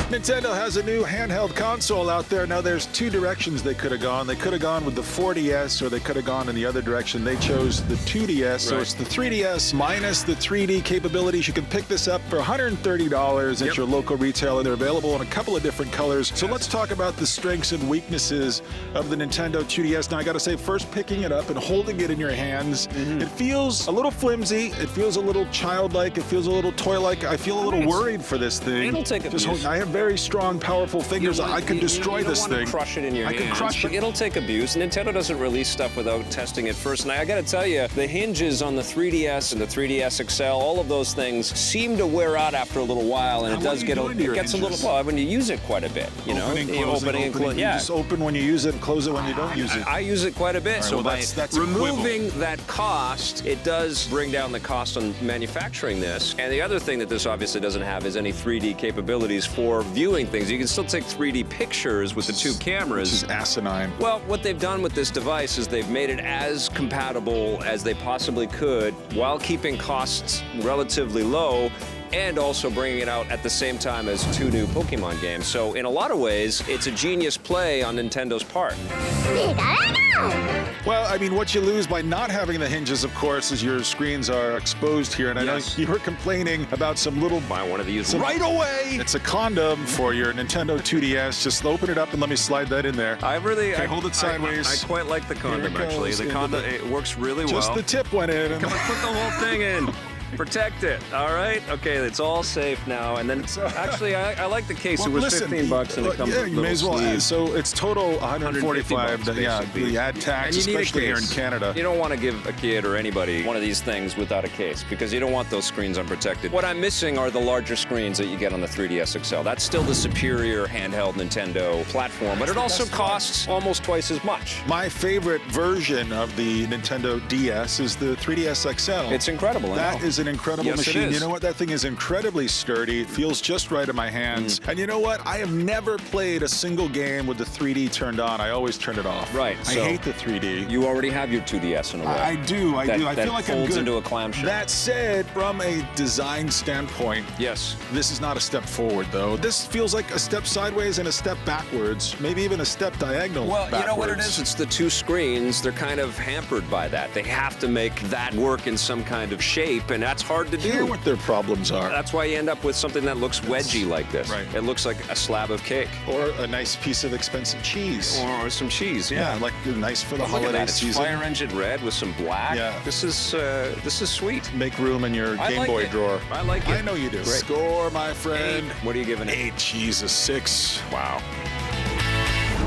Nintendo has a new handheld console out there. Now, there's two directions they could have gone. They could have gone with the 4DS, or they could have gone in the other direction. They chose the 2DS, so it's the 3DS minus the 3D capabilities. You can pick this up for $130 at your local retailer. They're available in a couple of different colors. So let's talk about the strengths and weaknesses of the Nintendo 2DS. Now, I gotta say, first picking it up and holding it in your hands, it feels a little flimsy. It feels a little childlike. It feels a little toy-like. I feel a little worried for this thing. It'll take abuse. I have very strong, powerful fingers. I could destroy this thing. You don't want to crush it in your hands. I could crush it. It'll take abuse. Nintendo doesn't release stuff without testing it first. And I gotta tell you, the hinges on the 3DS and the 3DS XL, all of those things seem to wear out after a little while, and it does get it gets a little, well, when you use it quite a bit, you know, opening and closing. Yeah, just open when you use it and close it when you don't use it. I use it quite a bit. So by that's removing that cost, it does bring down the cost on manufacturing this. And the other thing that this obviously doesn't have is any 3D capabilities for viewing things. You can still take 3D pictures with the two cameras. Which is asinine. Well, what they've done with this device is they've made it as compatible as they possibly could while keeping costs relatively low, and also bringing it out at the same time as two new Pokemon games. So in a lot of ways, it's a genius play on Nintendo's part. Well, I mean, what you lose by not having the hinges, of course, is your screens are exposed here. And I know you were complaining about some little... Buy one of these right away! It's a condom for your Nintendo 2DS. Just open it up and let me slide that in there. I hold it sideways. I quite like the condom, actually. The condom, it works really well. Just the tip went in. Come on, put the whole thing in. Protect it, all right? Okay, it's all safe now. And then, actually, I like the case. Well, it was 15 bucks, and it comes with you may as well. sleeves. So it's total 145. Yeah, the ad tax, especially here in Canada. You don't want to give a kid or anybody one of these things without a case, because you don't want those screens unprotected. What I'm missing are the larger screens that you get on the 3DS XL. That's still the superior handheld Nintendo platform, but it also costs almost twice as much. My favorite version of the Nintendo DS is the 3DS XL. It's incredible. That is an incredible machine. You know what? That thing is incredibly sturdy. It feels just right in my hands. And you know what? I have never played a single game with the 3D turned on. I always turn it off. Right. I hate the 3D. You already have your 2DS in a way. I do. I feel like I'm folds good. into a clamshell. That said, from a design standpoint, yes, this is not a step forward, though. This feels like a step sideways and a step backwards, maybe even a step diagonal. Well, backwards. you know what it is? It's the two screens. They're kind of hampered by that. They have to make that work in some kind of shape, and that's hard to do. Hear what their problems are. That's why you end up with something that looks wedgy like this. Right. It looks like a slab of cake. Or a nice piece of expensive cheese. Or some cheese, yeah. Like nice for the holiday season. It's fire engine red with some black. Yeah. This is sweet. Make room in your Game Boy drawer. I like it. I know you do. Great. Score, my friend. 8. What are you giving it? 8. Jesus, 6. Wow.